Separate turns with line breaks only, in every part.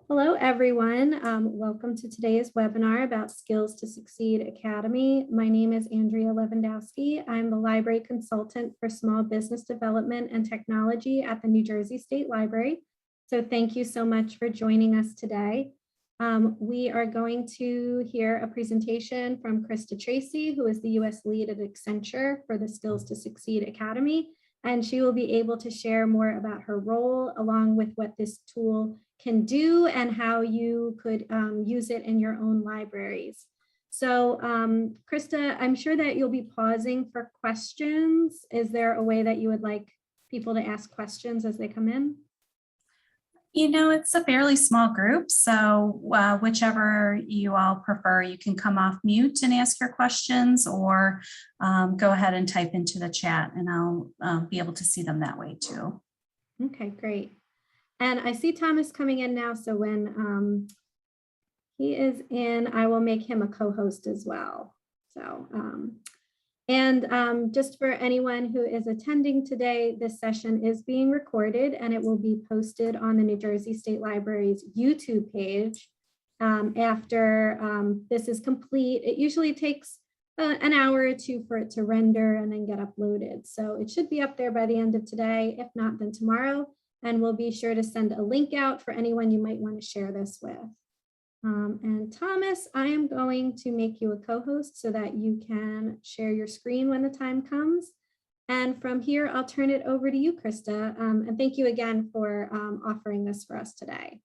Hello, everyone. Welcome to today's webinar about Skills to Succeed Academy. My name is Andrea Alevandowski. I'm the Library Consultant for Small Business Development and Technology at the New Jersey State Library. So thank you so much for joining us today. We are going to hear a presentation from Krista Tracy, who is the U.S. lead at Accenture for the Skills to Succeed Academy. And she will be able to share more about her role along with what this tool can do and how you could use it in your own libraries. So Krista, I'm sure that you'll be pausing for questions. Is there a way that you would like people to ask questions as they come in?
You know, it's a fairly small group, so whichever you all prefer, you can come off mute and ask your questions, or go ahead and type into the chat and I'll be able to see them that way too.
Okay, great. And I see Thomas coming in now, so when he is in, I will make him a co-host as well. So, just for anyone who is attending today, this session is being recorded and it will be posted on the New Jersey State Library's YouTube page after this is complete. It usually takes an hour or two for it to render and then get uploaded. So it should be up there by the end of today. If not, then tomorrow. And we'll be sure to send a link out for anyone you might want to share this with. And Thomas, I am going to make you a co-host so that you can share your screen when the time comes. And from here, I'll turn it over to you, Krista. And thank you again for offering this for us today.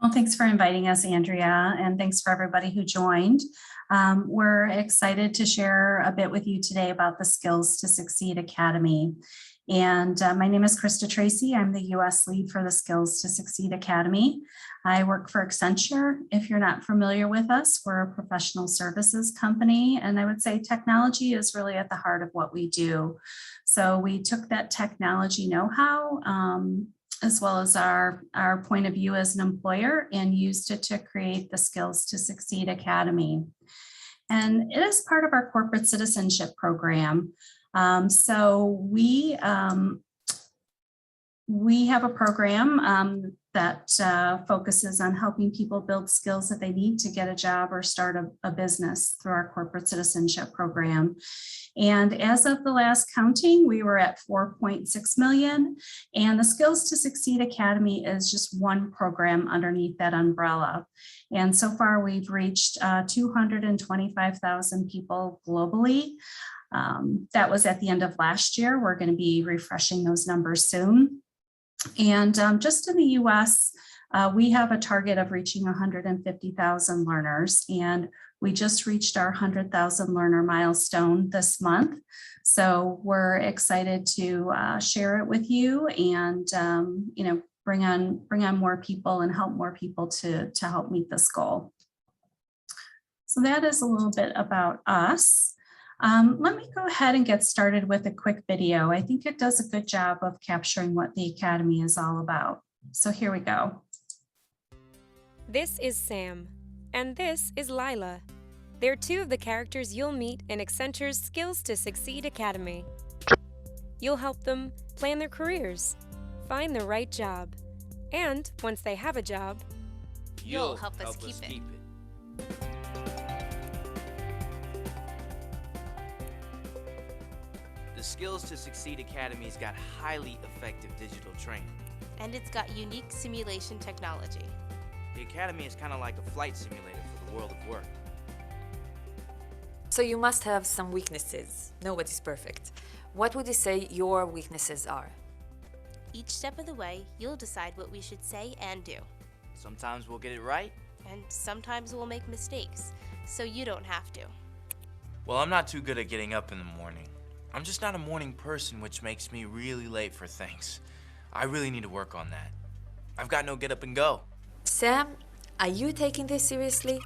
Well, thanks for inviting us, Andrea, and thanks for everybody who joined. We're excited to share a bit with you today about the Skills to Succeed Academy. And my name is Krista Tracy. I'm the U.S. lead for the Skills to Succeed Academy. I work for Accenture. If you're not familiar with us, we're a professional services company. And I would say technology is really at the heart of what we do. So we took that technology know-how as well as our point of view as an employer and used it to create the Skills to Succeed Academy. And it is part of our corporate citizenship program. So we have a program that focuses on helping people build skills that they need to get a job or start a business through our corporate citizenship program. And as of the last counting, we were at 4.6 million. And the Skills to Succeed Academy is just one program underneath that umbrella. And so far, we've reached 225,000 people globally. That was at the end of last year. We're going to be refreshing those numbers soon. And just in the US, we have a target of reaching 150,000 learners, and we just reached our 100,000 learner milestone this month. So we're excited to share it with you and bring on more people and help more people to help meet this goal. So that is a little bit about us. Let me go ahead and get started with a quick video. I think it does a good job of capturing what the Academy is all about. So here we go.
This is Sam, and this is Lila. They're two of the characters you'll meet in Accenture's Skills to Succeed Academy. You'll help them plan their careers, find the right job, and once they have a job,
you'll help us keep it. The Skills to Succeed Academy's got highly effective digital training.
And it's got unique simulation technology.
The Academy is kind of like a flight simulator for the world of work.
So you must have some weaknesses. Nobody's perfect. What would you say your weaknesses are?
Each step of the way, you'll decide what we should say and do.
Sometimes we'll get it right.
And sometimes we'll make mistakes, so you don't have to.
Well, I'm not too good at getting up in the morning. I'm just not a morning person, which makes me really late for things. I really need to work on that. I've got no get up and go.
Sam, are you taking this seriously?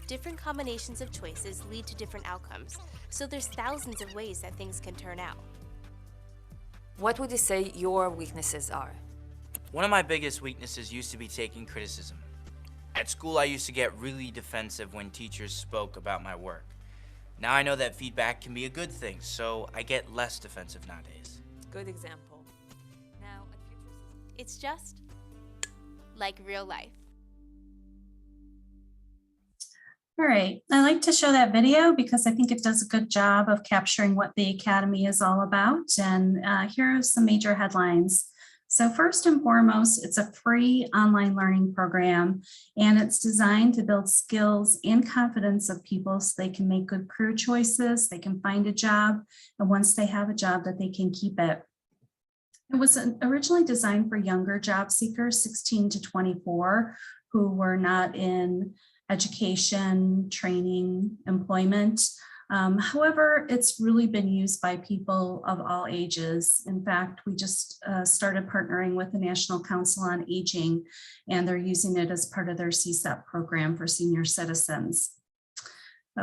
Different combinations of choices lead to different outcomes, so there's thousands of ways that things can turn out.
What would you say your weaknesses are?
One of my biggest weaknesses used to be taking criticism. At school, I used to get really defensive when teachers spoke about my work. Now I know that feedback can be a good thing, so I get less defensive nowadays.
Good example. Now,
it's just like real life.
All right, I like to show that video because I think it does a good job of capturing what the Academy is all about. And here are some major headlines. So first and foremost, it's a free online learning program, and it's designed to build skills and confidence of people so they can make good career choices, they can find a job, and once they have a job that they can keep it. It was originally designed for younger job seekers, 16 to 24, who were not in education, training, employment. However, it's really been used by people of all ages. In fact, we just started partnering with the National Council on Aging, and they're using it as part of their CSEP program for senior citizens.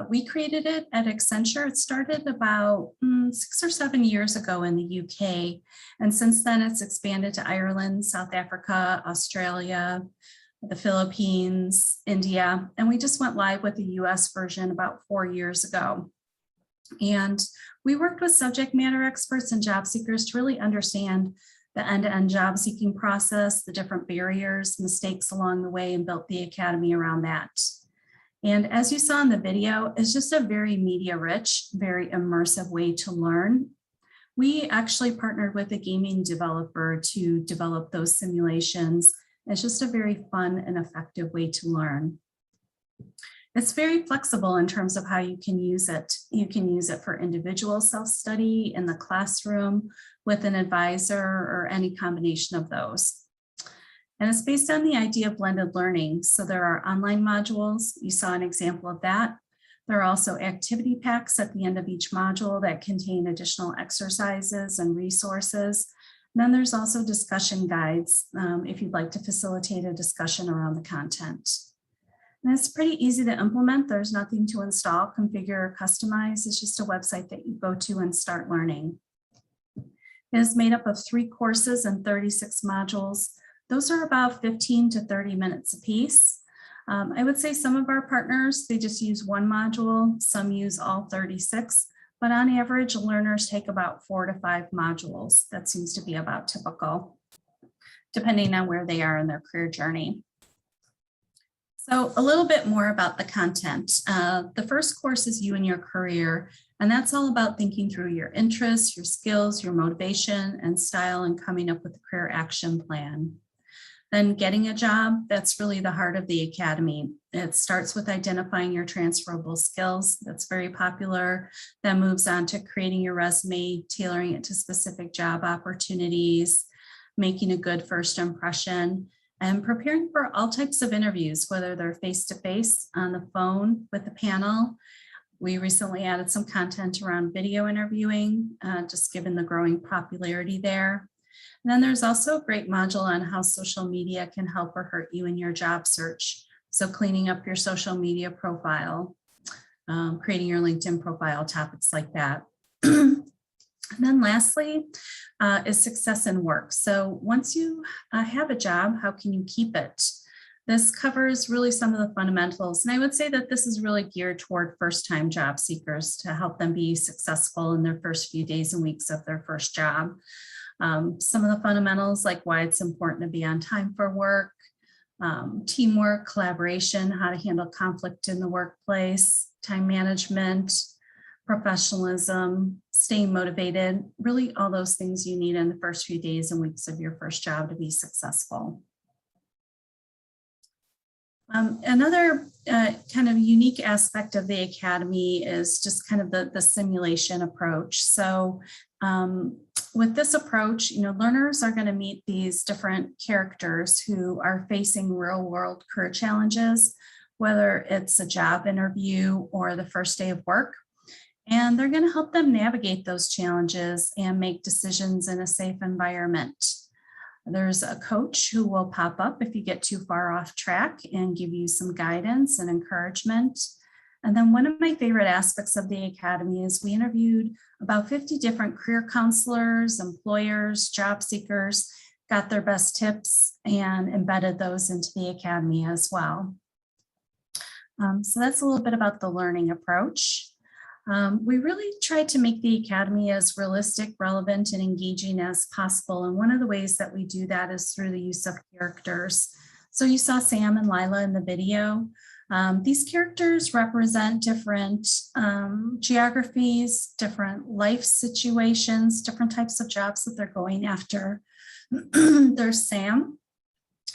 We created it at Accenture. It started about 6 or 7 years ago in the UK. And since then, it's expanded to Ireland, South Africa, Australia, the Philippines, India, and we just went live with the US version about 4 years ago. And we worked with subject matter experts and job seekers to really understand the end-to-end job seeking process, the different barriers, mistakes along the way, and built the Academy around that. And as you saw in the video, it's just a very media rich, very immersive way to learn. We actually partnered with a gaming developer to develop those simulations. It's just a very fun and effective way to learn. It's very flexible in terms of how you can use it. You can use it for individual self-study in the classroom with an advisor or any combination of those. And it's based on the idea of blended learning. So there are online modules. You saw an example of that. There are also activity packs at the end of each module that contain additional exercises and resources. And then there's also discussion guides if you'd like to facilitate a discussion around the content. And it's pretty easy to implement. There's nothing to install, configure, or customize. It's just a website that you go to and start learning. It is made up of 3 courses and 36 modules. Those are about 15 to 30 minutes apiece. I would say some of our partners, they just use 1 module, some use all 36. But on average, learners take about 4 to 5 modules. That seems to be about typical, depending on where they are in their career journey. So a little bit more about the content. The first course is You and Your Career, and that's all about thinking through your interests, your skills, your motivation and style, and coming up with a career action plan. Then Getting a Job, that's really the heart of the Academy. It starts with identifying your transferable skills. That's very popular. Then moves on to creating your resume, tailoring it to specific job opportunities, making a good first impression, and preparing for all types of interviews, whether they're face-to-face, on the phone, with the panel. We recently added some content around video interviewing, just given the growing popularity there. And then there's also a great module on how social media can help or hurt you in your job search. So cleaning up your social media profile, creating your LinkedIn profile, topics like that. And then lastly is success in work. So once you have a job, how can you keep it? This covers really some of the fundamentals. And I would say that this is really geared toward first-time job seekers to help them be successful in their first few days and weeks of their first job. Some of the fundamentals, like why it's important to be on time for work, teamwork, collaboration, how to handle conflict in the workplace, time management, professionalism, staying motivated, really all those things you need in the first few days and weeks of your first job to be successful. Another kind of unique aspect of the Academy is just kind of the simulation approach. So with this approach, learners are going to meet these different characters who are facing real world career challenges, whether it's a job interview or the first day of work. And they're going to help them navigate those challenges and make decisions in a safe environment. There's a coach who will pop up if you get too far off track and give you some guidance and encouragement. And then one of my favorite aspects of the Academy is we interviewed about 50 different career counselors, employers, job seekers, got their best tips and embedded those into the Academy as well. So that's a little bit about the learning approach. We really tried to make the Academy as realistic, relevant, and engaging as possible. And one of the ways that we do that is through the use of characters. So you saw Sam and Lila in the video. These characters represent different geographies, different life situations, different types of jobs that they're going after. There's Sam.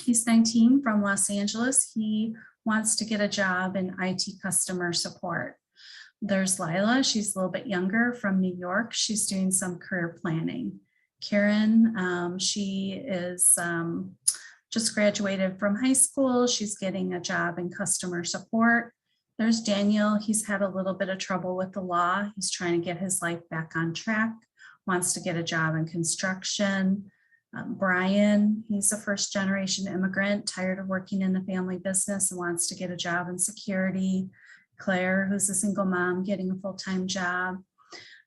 He's 19 from Los Angeles. He wants to get a job in IT customer support. There's Lila. She's a little bit younger from New York. She's doing some career planning. Karen, she is just graduated from high school. She's getting a job in customer support. There's Daniel. He's had a little bit of trouble with the law. He's trying to get his life back on track, wants to get a job in construction. Brian, he's a first generation immigrant, tired of working in the family business and wants to get a job in security. Claire, who's a single mom, getting a full-time job.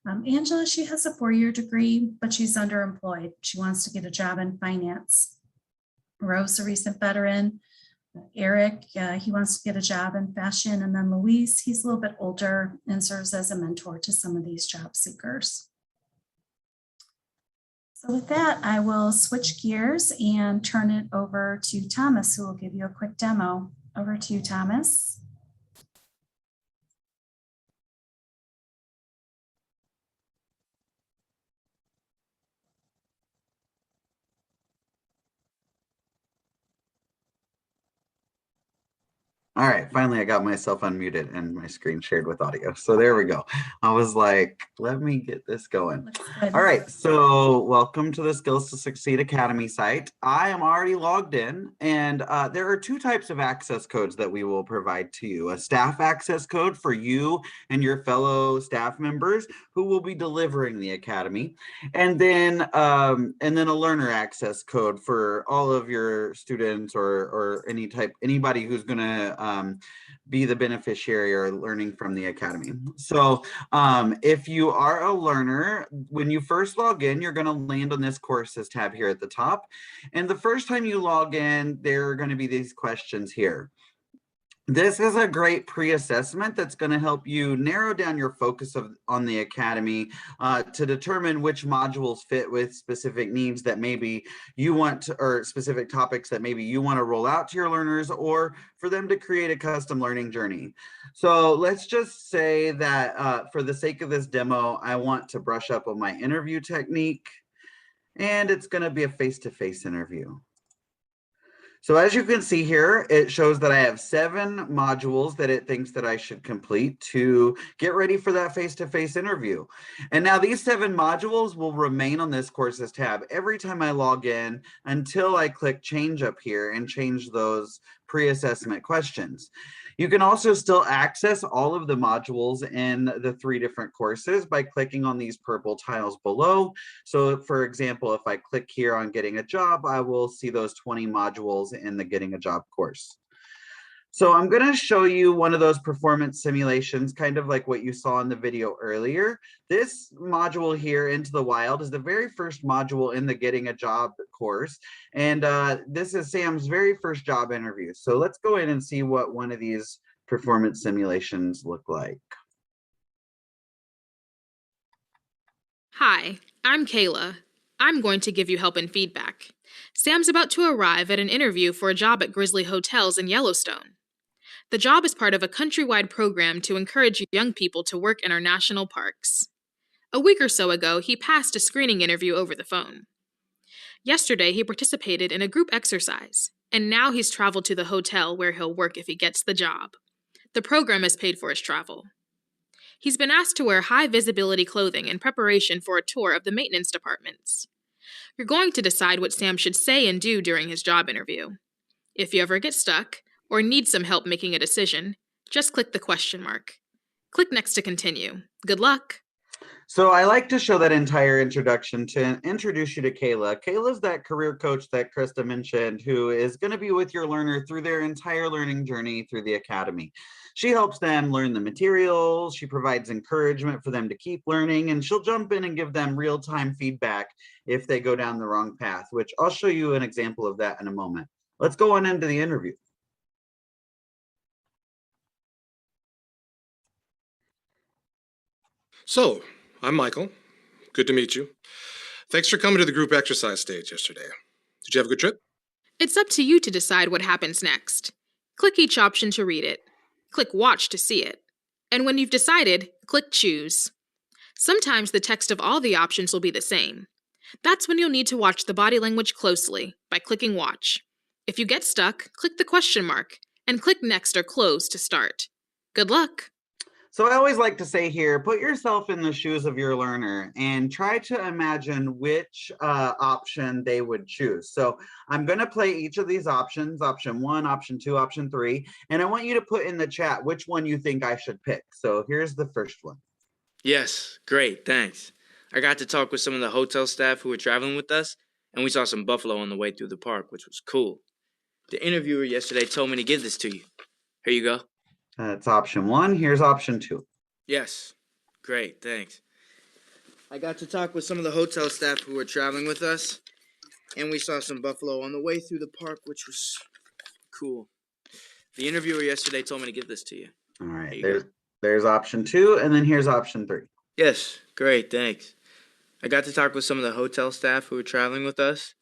Angela, she has a 4-year degree, but she's underemployed. She wants to get a job in finance. Rose, a recent veteran. Eric, he wants to get a job in fashion. And then Luis, he's a little bit older and serves as a mentor to some of these job seekers. So with that, I will switch gears and turn it over to Thomas, who will give you a quick demo. Over to you, Thomas.
All right, finally I got myself unmuted and my screen shared with audio. So there we go. I was like, let me get this going. All right, so welcome to the Skills to Succeed Academy site. I am already logged in, and there are 2 types of access codes that we will provide to you. A staff access code for you and your fellow staff members who will be delivering the Academy, and then a learner access code for all of your students or anybody who's going to be the beneficiary or learning from the Academy. So if you are a learner, when you first log in, you're going to land on this courses tab here at the top. And the first time you log in, there are going to be these questions here. This is a great pre-assessment that's going to help you narrow down your focus on the Academy to determine which modules fit with specific needs that maybe you want to, or specific topics that maybe you want to roll out to your learners, or for them to create a custom learning journey. So let's just say that for the sake of this demo, I want to brush up on my interview technique, and it's going to be a face-to-face interview. So as you can see here, it shows that I have 7 modules that it thinks that I should complete to get ready for that face-to-face interview. And now these 7 modules will remain on this courses tab every time I log in until I click change up here and change those pre-assessment questions. You can also still access all of the modules in the 3 different courses by clicking on these purple tiles below. So for example, if I click here on getting a job, I will see those 20 modules in the getting a job course. So I'm going to show you one of those performance simulations, kind of like what you saw in the video earlier. This module here, Into the Wild, is the very first module in the Getting a Job course. And this is Sam's very first job interview. So let's go in and see what one of these performance simulations look like.
Hi, I'm Kayla. I'm going to give you help and feedback. Sam's about to arrive at an interview for a job at Grizzly Hotels in Yellowstone. The job is part of a countrywide program to encourage young people to work in our national parks. A week or so ago, he passed a screening interview over the phone. Yesterday, he participated in a group exercise, and now he's traveled to the hotel where he'll work if he gets the job. The program has paid for his travel. He's been asked to wear high-visibility clothing in preparation for a tour of the maintenance departments. You're going to decide what Sam should say and do during his job interview. If you ever get stuck, or need some help making a decision, just click the question mark. Click next to continue. Good luck.
So I like to show that entire introduction to introduce you to Kayla. Kayla's that career coach that Krista mentioned, who is going to be with your learner through their entire learning journey through the Academy. She helps them learn the materials, she provides encouragement for them to keep learning, and she'll jump in and give them real-time feedback if they go down the wrong path, which I'll show you an example of that in a moment. Let's go on into the interview.
So, I'm Michael. Good to meet you. Thanks for coming to the group exercise stage yesterday. Did you have a good trip?
It's up to you to decide what happens next. Click each option to read it. Click Watch to see it. And when you've decided, click Choose. Sometimes the text of all the options will be the same. That's when you'll need to watch the body language closely by clicking Watch. If you get stuck, click the question mark and click Next or Close to start. Good luck!
So I always like to say here, put yourself in the shoes of your learner and try to imagine which option they would choose. So I'm going to play each of these options, option 1, option 2, option 3, and I want you to put in the chat which one you think I should pick. So here's the first one.
Yes, great, thanks. I got to talk with some of the hotel staff who were traveling with us, and we saw some buffalo on the way through the park, which was cool. The interviewer yesterday told me to give this to you. Here you go.
That's option 1. Here's option 2.
Yes, great, thanks. I got to talk with some of the hotel staff who were traveling with us, and we saw some buffalo on the way through the park, which was cool. The interviewer yesterday told me to give this to you.
All right,
There
there's option 2, and then here's option 3.
Yes, great, thanks. I got to talk with some of the hotel staff who were traveling with us,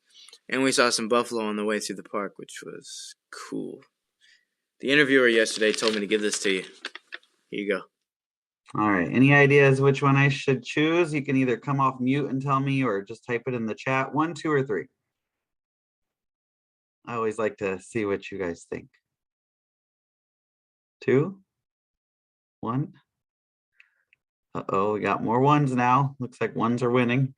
and we saw some buffalo on the way through the park, which was cool. The interviewer yesterday told me to give this to you. Here you go.
All right, any ideas which one I should choose? You can either come off mute and tell me or just type it in the chat. 1, 2, or 3. I always like to see what you guys think. 2, 1. Uh-oh, we got more ones now. Looks like ones are winning.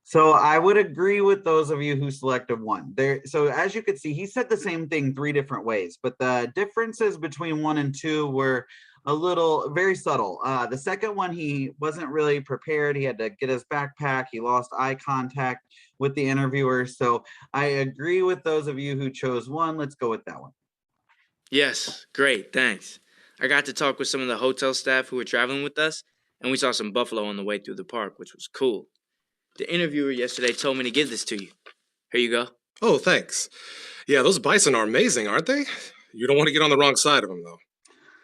So I would agree with those of you who selected 1. So as you could see, he said the same thing 3 different ways, but the differences between 1 and 2 were very subtle. The second one, he wasn't really prepared. He had to get his backpack. He lost eye contact with the interviewer. So I agree with those of you who chose 1. Let's go with that one.
Yes, great, thanks. I got to talk with some of the hotel staff who were traveling with us, and we saw some buffalo on the way through the park, which was cool. The interviewer yesterday told me to give this to you. Here you go.
Oh, thanks. Yeah, those bison are amazing, aren't they? You don't want to get on the wrong side of them, though.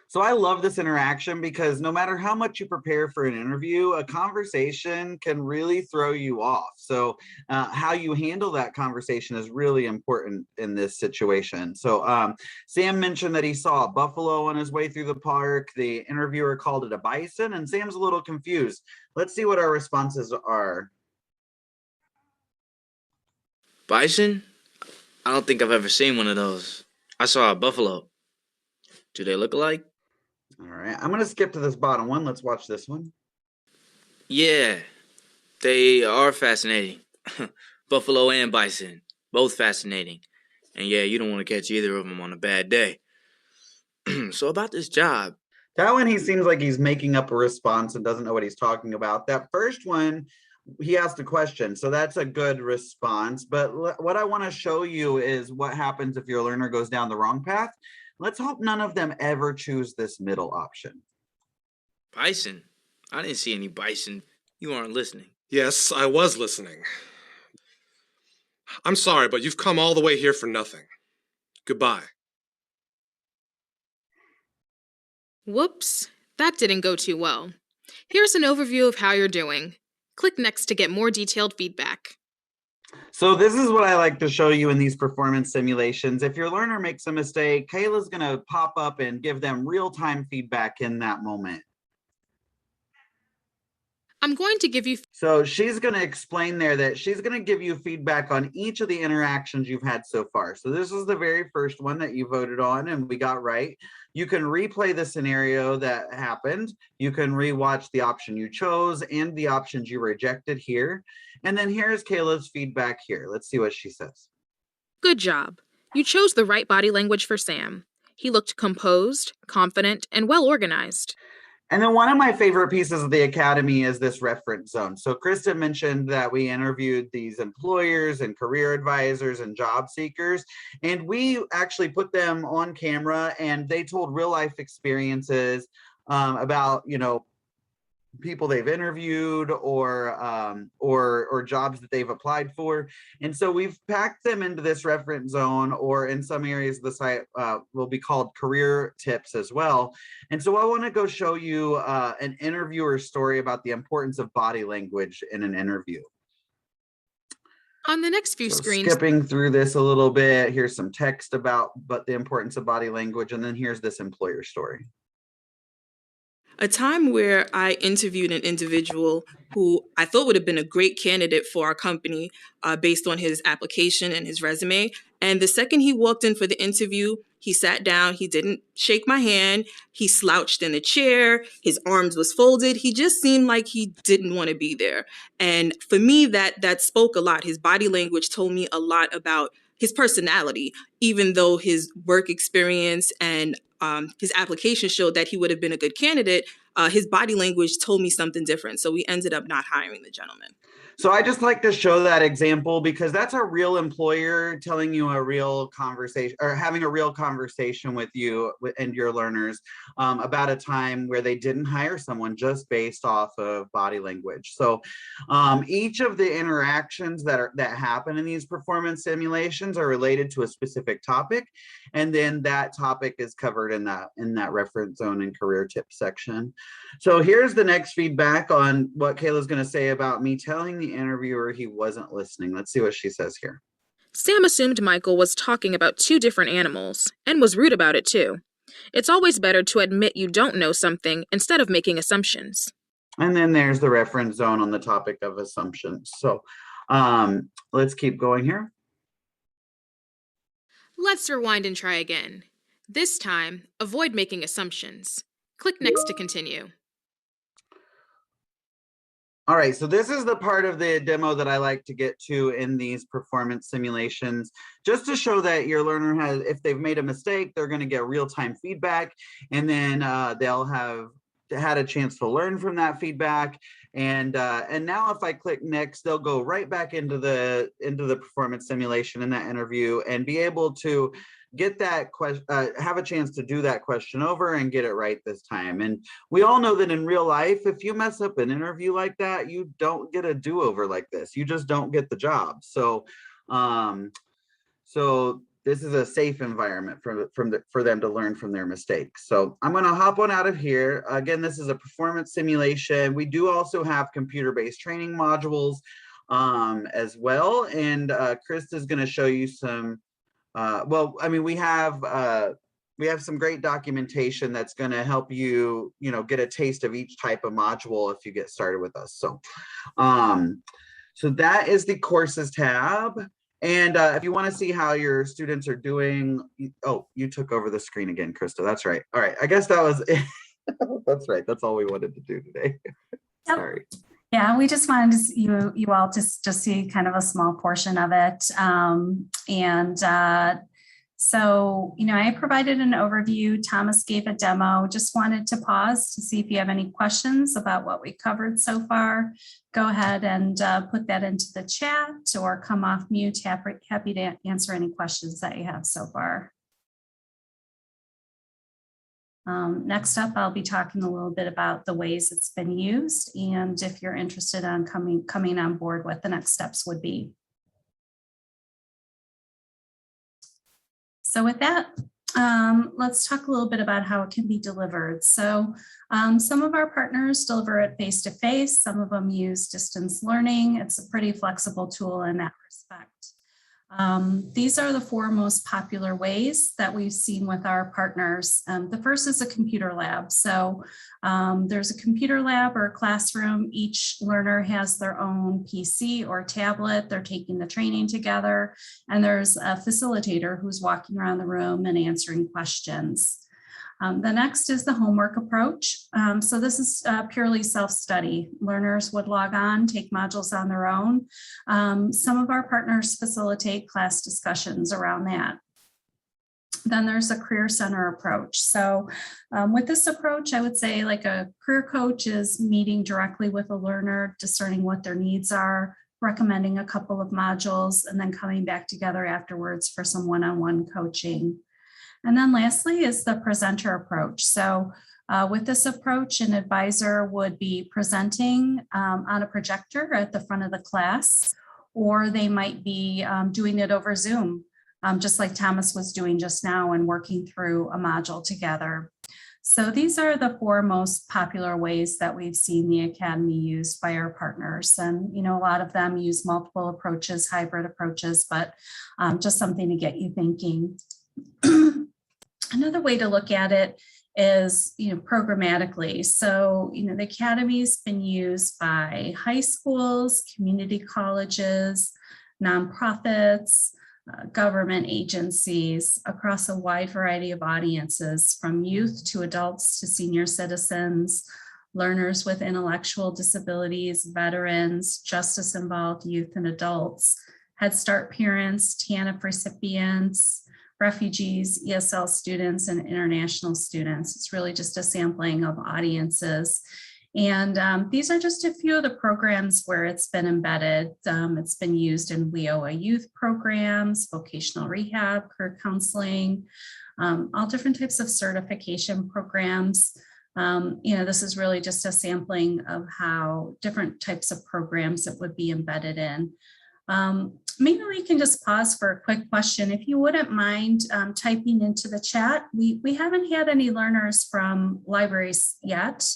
So I love this interaction because no matter how much you prepare for an interview, a conversation can really throw you off. So how you handle that conversation is really important in this situation. So Sam mentioned that he saw a buffalo on his way through the park. The interviewer called it a bison, and Sam's a little confused. Let's see what our responses are.
Bison? I don't think I've ever seen one of those. I saw a buffalo. Do they look alike?
All right, I'm gonna skip to this bottom one. Let's watch this one.
Yeah, they are fascinating. Buffalo and bison, both fascinating. And yeah, you don't want to catch either of them on a bad day. So about this job.
That one, he seems like he's making up a response and doesn't know what he's talking about. That first one, he asked a question, so that's a good response. But what I want to show you is what happens if your learner goes down the wrong path. Let's hope none of them ever choose this middle option.
Bison? I didn't see any bison. You aren't listening.
Yes, I was listening. I'm sorry, but you've come all the way here for nothing. Goodbye.
Whoops, that didn't go too well. Here's an overview of how you're doing. Click Next to get more detailed feedback.
So this is what I like to show you in these performance simulations. If your learner makes a mistake, Kayla's going to pop up and give them real-time feedback in that moment.
I'm going to give you...
So she's going to explain there that she's going to give you feedback on each of the interactions you've had so far. So this is the very first one that you voted on and we got right. You can replay the scenario that happened. You can rewatch the option you chose and the options you rejected here. And then here's Kayla's feedback here. Let's see what she says.
Good job. You chose the right body language for Sam. He looked composed, confident, and well organized.
And then one of my favorite pieces of the Academy is this reference zone. So Krista mentioned that we interviewed these employers and career advisors and job seekers, and we actually put them on camera and they told real life experiences about, you know, people they've interviewed or jobs that they've applied for. And so we've packed them into this reference zone, or in some areas of the site will be called career tips as well. And so I want to go show you an interviewer story about the importance of body language in an interview.
On the next few
So
screens,
skipping through this a little bit, here's some text about the importance of body language, and then here's this employer story.
A time where I interviewed an individual who I thought would have been a great candidate for our company based on his application and his resume. And the second he walked in for the interview, he sat down, he didn't shake my hand, he slouched in a chair, his arms was folded. He just seemed like he didn't want to be there. And for me, that spoke a lot. His body language told me a lot about his personality, even though his work experience and his application showed that he would have been a good candidate. His body language told me something different. So we ended up not hiring the gentleman.
So I just like to show that example because that's a real employer telling you a real conversation or having a real conversation with you and your learners about a time where they didn't hire someone just based off of body language. So each of the interactions that happen in these performance simulations are related to a specific topic, and then that topic is covered in that reference zone and career tips section. So here's the next feedback on what Kayla's going to say about me telling the interviewer he wasn't listening. Let's see what she says here.
Sam assumed Michael was talking about two different animals and was rude about it too. It's always better to admit you don't know something instead of making assumptions.
And then there's the reference zone on the topic of assumptions. So let's keep going here.
Let's rewind and try again. This time, avoid making assumptions. Click next to continue.
All right, so this is the part of the demo that I like to get to in these performance simulations, just to show that your learner has, if they've made a mistake, they're going to get real-time feedback, and then they'll have had a chance to learn from that feedback. And now if I click next, they'll go right back into the performance simulation in that interview and be able to get that question, have a chance to do that question over and get it right this time. And we all know that in real life, if you mess up an interview like that, you don't get a do-over like this. You just don't get the job. So, so this is a safe environment for them to learn from their mistakes. So I'm going to hop on out of here. Again, this is a performance simulation. We do also have computer-based training modules as well. And Krista is going to show you some. Well, I mean, we have some great documentation that's going to help you, get a taste of each type of module if you get started with us. So, so that is the courses tab. And if you want to see how your students are doing, oh, you took over the screen again, Krista. That's right. All right. I guess that was it. That's right. That's all we wanted to do today.
Yep.
Sorry.
Yeah, we just wanted to you all just see kind of a small portion of it. So, I provided an overview. Thomas gave a demo. Just wanted to pause to see if you have any questions about what we covered so far. Go ahead and put that into the chat or come off mute. Happy to answer any questions that you have so far. Next up, I'll be talking a little bit about the ways it's been used and if you're interested in coming on board, what the next steps would be. So with that, let's talk a little bit about how it can be delivered. So some of our partners deliver it face-to-face, some of them use distance learning. It's a pretty flexible tool in that respect. These are the four most popular ways that we've seen with our partners. The first is a computer lab. So there's a computer lab or a classroom. Each learner has their own PC or tablet. They're taking the training together, and there's a facilitator who's walking around the room and answering questions. The next is the homework approach. So this is purely self-study. Learners would log on, take modules on their own. Some of our partners facilitate class discussions around that. Then there's a career center approach. So with this approach, I would say like a career coach is meeting directly with a learner, discerning what their needs are, recommending a couple of modules, and then coming back together afterwards for some one-on-one coaching. And then lastly is the presenter approach. So with this approach, an advisor would be presenting on a projector at the front of the class, or they might be doing it over Zoom, just like Thomas was doing just now and working through a module together. So these are the 4 most popular ways that we've seen the Academy used by our partners. And, a lot of them use multiple approaches, hybrid approaches, but just something to get you thinking. Another way to look at it is, programmatically. So, the Academy's been used by high schools, community colleges, nonprofits, government agencies across a wide variety of audiences, from youth to adults to senior citizens, learners with intellectual disabilities, veterans, justice-involved youth and adults, Head Start parents, TANF recipients, refugees, ESL students, and international students. It's really just a sampling of audiences. And these are just a few of the programs where it's been embedded. It's been used in WIOA youth programs, vocational rehab, career counseling, all different types of certification programs. This is really just a sampling of how different types of programs it would be embedded in. Maybe we can just pause for a quick question. If you wouldn't mind typing into the chat. We haven't had any learners from libraries yet.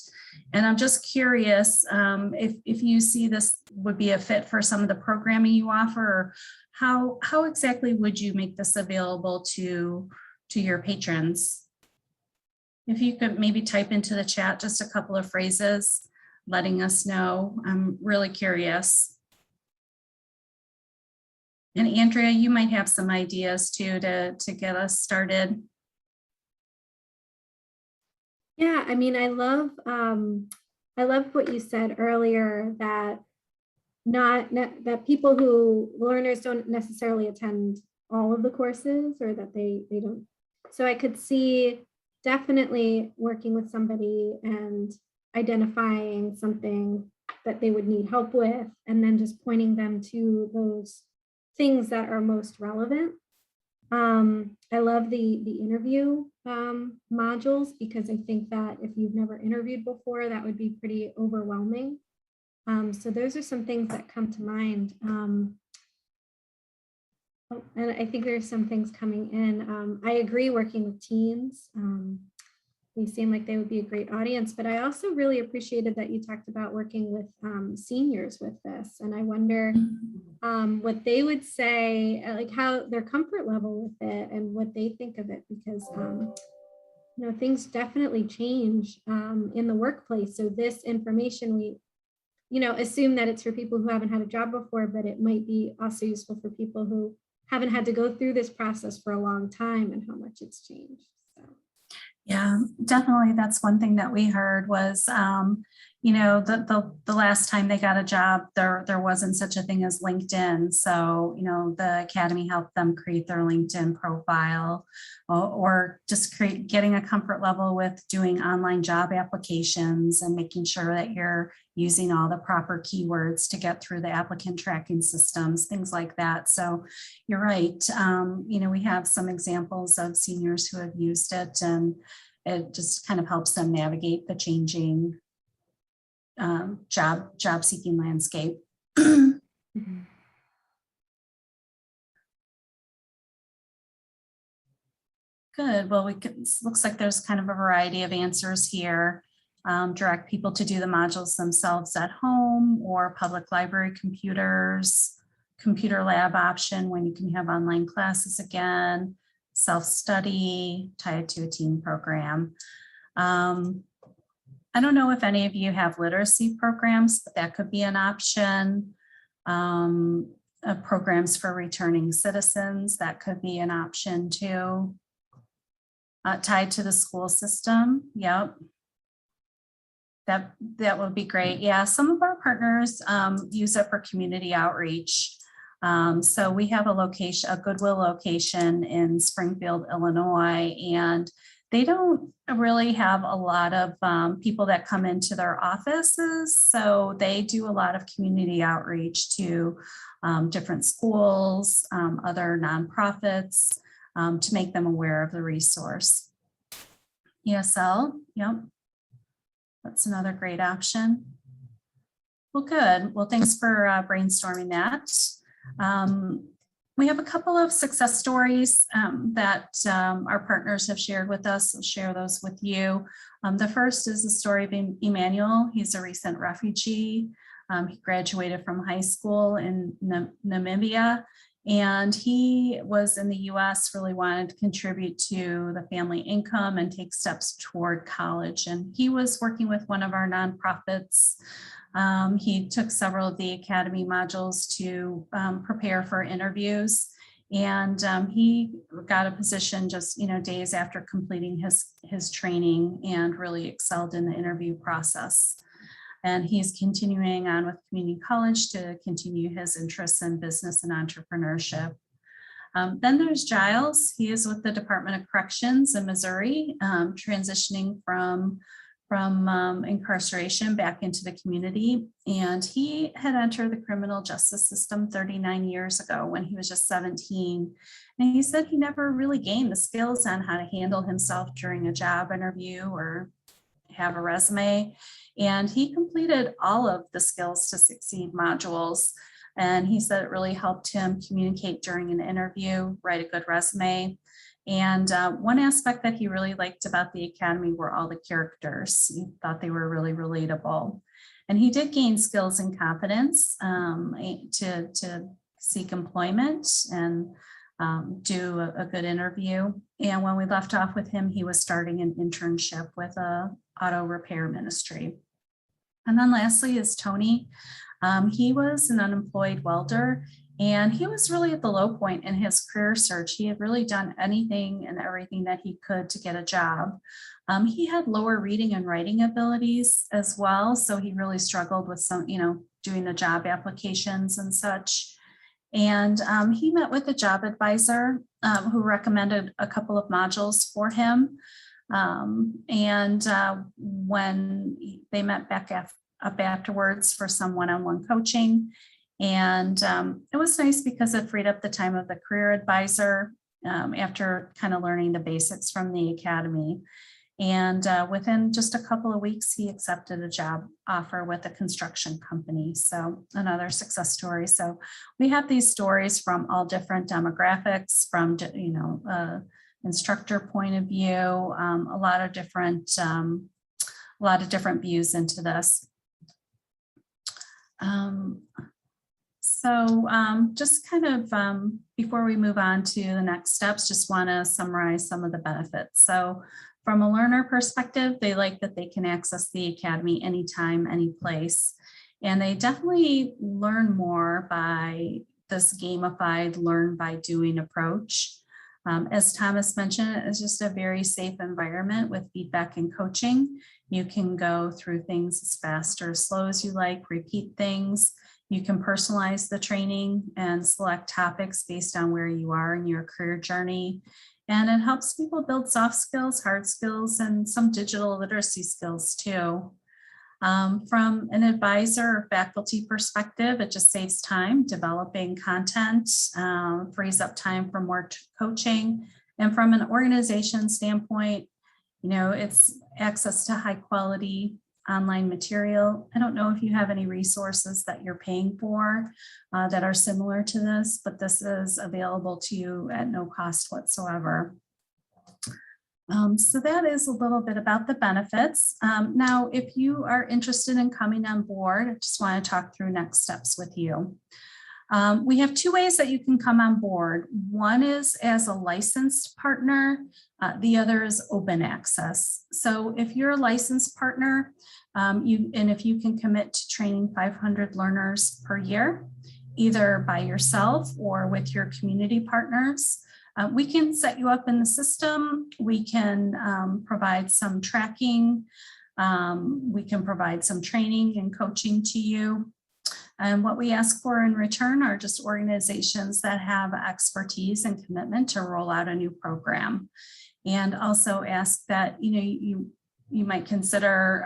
And I'm just curious if you see this would be a fit for some of the programming you offer, or how exactly would you make this available to your patrons? If you could maybe type into the chat just a couple of phrases, letting us know. I'm really curious. And Andrea, you might have some ideas too to get us started.
Yeah, I mean, I love what you said earlier, that that people who learners don't necessarily attend all of the courses, or that they don't. So I could see definitely working with somebody and identifying something that they would need help with, and then just pointing them to those things that are most relevant. I love the interview modules, because I think that if you've never interviewed before, that would be pretty overwhelming. So those are some things that come to mind. And I think there's some things coming in. I agree, working with teens. They seem like they would be a great audience, but I also really appreciated that you talked about working with seniors with this. And I wonder what they would say, like how their comfort level with it and what they think of it, because things definitely change in the workplace. So this information, we assume that it's for people who haven't had a job before, but it might be also useful for people who haven't had to go through this process for a long time, and how much it's changed. So.
Yeah, definitely. That's one thing that we heard was, the last time they got a job, there wasn't such a thing as LinkedIn. So, the Academy helped them create their LinkedIn profile, or just getting a comfort level with doing online job applications and making sure that you're using all the proper keywords to get through the applicant tracking systems, things like that. So you're right. We have some examples of seniors who have used it, and it just kind of helps them navigate the changing job seeking landscape.
Mm-hmm.
Good. Well, looks like there's kind of a variety of answers here. Direct people to do the modules themselves at home, or public library computers, computer lab option when you can have online classes again, self-study, tie it to a team program. I don't know if any of you have literacy programs, but that could be an option. Programs for returning citizens, that could be an option too. Tied to the school system, yep. That would be great. Yeah, some of our partners use it for community outreach. So we have a Goodwill location in Springfield, Illinois, and they don't really have a lot of people that come into their offices. So they do a lot of community outreach to different schools, other nonprofits, to make them aware of the resource. ESL, yep. That's another great option. Well, good. Well, thanks for brainstorming that. We have a couple of success stories that our partners have shared with us. I'll share those with you. The first is the story of Emmanuel. He's a recent refugee. He graduated from high school in Namibia, and he was in the US, really wanted to contribute to the family income and take steps toward college. And he was working with one of our nonprofits. He took several of the academy modules to prepare for interviews, and he got a position just days after completing his training, and really excelled in the interview process. And he's continuing on with community college to continue his interests in business and entrepreneurship. Then there's Giles. He is with the Department of Corrections in Missouri, transitioning from incarceration back into the community. And he had entered the criminal justice system 39 years ago when he was just 17. And he said he never really gained the skills on how to handle himself during a job interview or have a resume. And he completed all of the Skills to Succeed modules. And he said it really helped him communicate during an interview, write a good resume. And one aspect that he really liked about the academy were all the characters. He thought they were really relatable. And he did gain skills and confidence to seek employment and do a good interview. And when we left off with him, he was starting an internship with a auto repair ministry. And then lastly is Tony. He was an unemployed welder, and he was really at the low point in his career search. He had really done anything and everything that he could to get a job. He had lower reading and writing abilities as well, so he really struggled with doing the job applications and such. And he met with a job advisor who recommended a couple of modules for him. When they met back up afterwards for some one-on-one coaching, and it was nice because it freed up the time of the career advisor after kind of learning the basics from the academy. And within just a couple of weeks, he accepted a job offer with a construction company. So another success story. So we have these stories from all different demographics, from instructor point of view, a lot of different views into this. Just kind of before we move on to the next steps, just want to summarize some of the benefits. So from a learner perspective, they like that they can access the academy anytime, any place. And they definitely learn more by this gamified learn by doing approach. As Thomas mentioned, it's just a very safe environment with feedback and coaching. You can go through things as fast or as slow as you like, repeat things. You can personalize the training and select topics based on where you are in your career journey. And it helps people build soft skills, hard skills, and some digital literacy skills too. From an advisor or faculty perspective, it just saves time developing content, frees up time for more coaching. And from an organization standpoint, it's access to high quality online material. I don't know if you have any resources that you're paying for that are similar to this, but this is available to you at no cost whatsoever. So that is a little bit about the benefits. Now, if you are interested in coming on board, I just want to talk through next steps with you. We have two ways that you can come on board. One is as a licensed partner. The other is open access. So if you're a licensed partner, if you can commit to training 500 learners per year, either by yourself or with your community partners, we can set you up in the system. We can provide some tracking. We can provide some training and coaching to you. And what we ask for in return are just organizations that have expertise and commitment to roll out a new program. And also ask that you might consider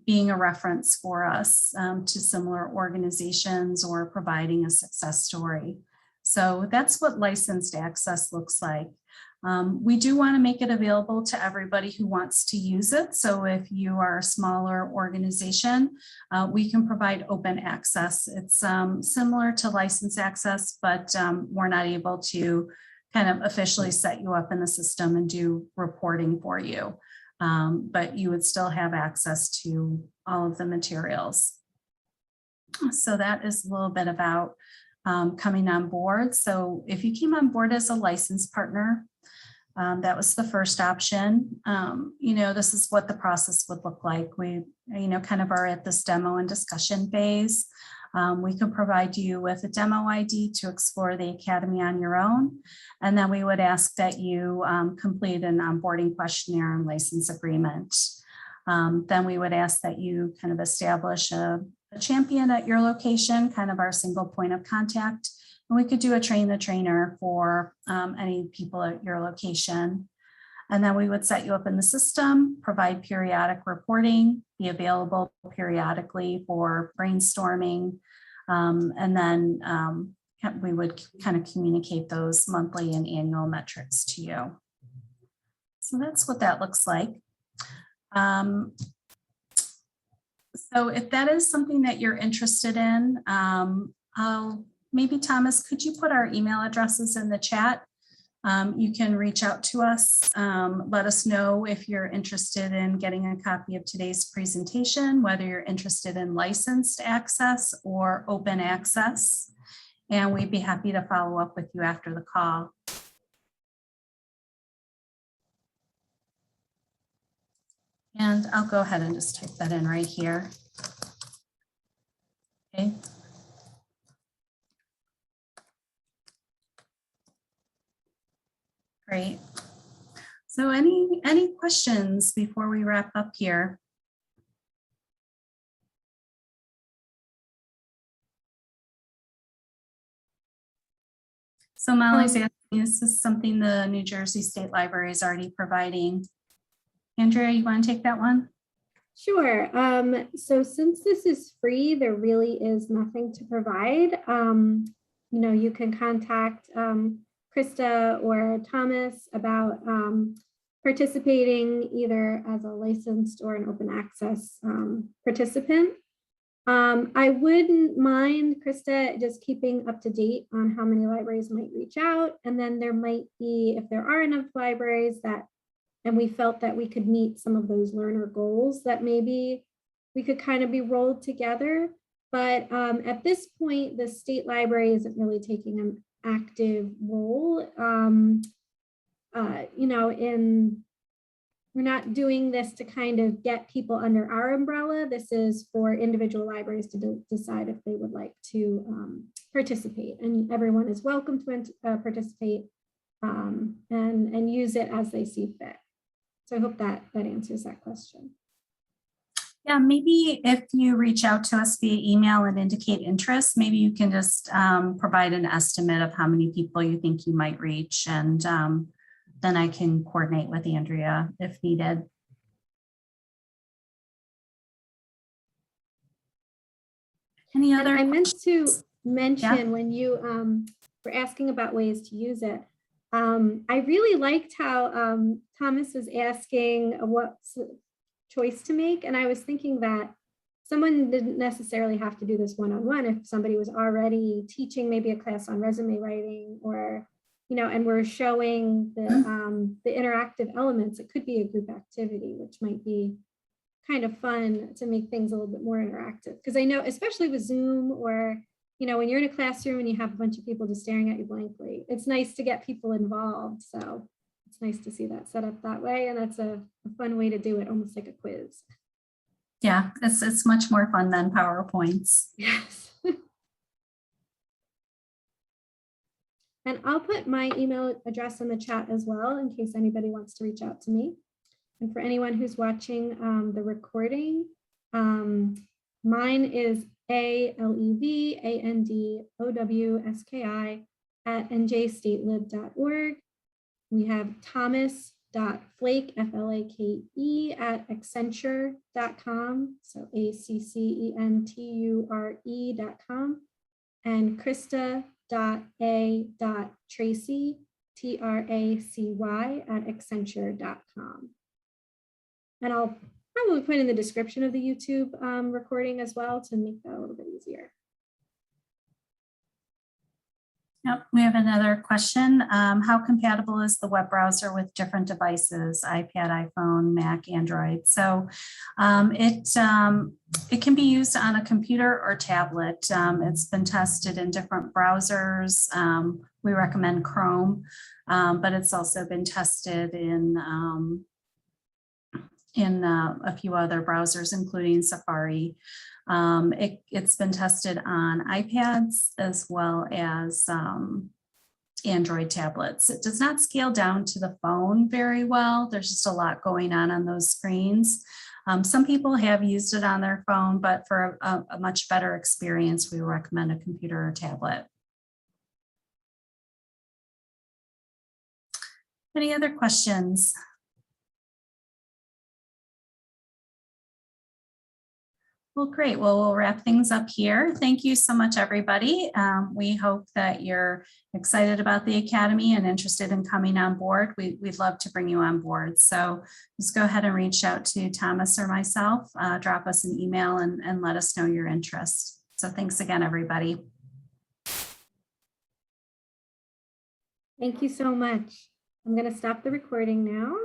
being a reference for us to similar organizations or providing a success story. So that's what licensed access looks like. We do want to make it available to everybody who wants to use it. So if you are a smaller organization, we can provide open access. It's similar to license access, but we're not able to kind of officially set you up in the system and do reporting for you. But you would still have access to all of the materials. So that is a little bit about coming on board. So if you came on board as a licensed partner, that was the first option. This is what the process would look like. We, kind of are at this demo and discussion phase. We can provide you with a demo ID to explore the Academy on your own. And then we would ask that you complete an onboarding questionnaire and license agreement. Then we would ask that you kind of establish a champion at your location, kind of our single point of contact. And we could do a train the trainer for any people at your location. And then we would set you up in the system, provide periodic reporting, be available periodically for brainstorming. And then we would kind of communicate those monthly and annual metrics to you. So that's what that looks like. So if that is something that you're interested in, maybe Thomas, could you put our email addresses in the chat? You can reach out to us. Let us know if you're interested in getting a copy of today's presentation, whether you're interested in licensed access or open access. And we'd be happy to follow up with you after the call. And I'll go ahead and just type that in right here. Okay. Great. So any questions before we wrap up here? So Molly's asking, this is something the New Jersey State Library is already providing. Andrea, you want to take that one?
Sure. So since this is free, there really is nothing to provide. You can contact Krista or Thomas about participating either as a licensed or an open access participant. I wouldn't mind, Krista, just keeping up to date on how many libraries might reach out. And then there might be, if there are enough libraries that, and we felt that we could meet some of those learner goals, that maybe we could kind of be rolled together. But at this point, the state library isn't really taking an active role. We're not doing this to kind of get people under our umbrella. This is for individual libraries to decide if they would like to participate, and everyone is welcome to participate and use it as they see fit. So I hope that answers that question.
Yeah, maybe if you reach out to us via email and indicate interest, maybe you can just provide an estimate of how many people you think you might reach, and then I can coordinate with Andrea if needed. Any other?
And I meant to mention when you were asking about ways to use it, I really liked how Thomas was asking what choice to make. And I was thinking that someone didn't necessarily have to do this one-on-one. If somebody was already teaching maybe a class on resume writing, or, and we're showing the interactive elements, it could be a group activity, which might be kind of fun to make things a little bit more interactive. Because I know, especially with Zoom, or when you're in a classroom and you have a bunch of people just staring at you blankly, it's nice to get people involved. So it's nice to see that set up that way. And that's a fun way to do it, almost like a quiz.
Yeah, it's much more fun than PowerPoints.
Yes. And I'll put my email address in the chat as well, in case anybody wants to reach out to me. And for anyone who's watching the recording, mine is alevandowski@njstatelib.org. We have thomas.flake, Flake, at Accenture.com. So ACCENTURE.com. And Krista.A.Tracy, Tracy@accenture.com. And I'll probably put in the description of the YouTube recording as well to make that a little bit easier.
Yep, we have another question. How compatible is the web browser with different devices, iPad, iPhone, Mac, Android? So it can be used on a computer or tablet. It's been tested in different browsers. We recommend Chrome, but it's also been tested in a few other browsers, including Safari. It's been tested on iPads as well as Android tablets. It does not scale down to the phone very well. There's just a lot going on those screens. Some people have used it on their phone, but for a much better experience, we recommend a computer or tablet. Any other questions? Well, great. Well, we'll wrap things up here. Thank you so much, everybody. We hope that you're excited about the Academy and interested in coming on board. We'd love to bring you on board. So just go ahead and reach out to Thomas or myself, drop us an email and let us know your interest. So thanks again, everybody.
Thank you so much. I'm going to stop the recording now.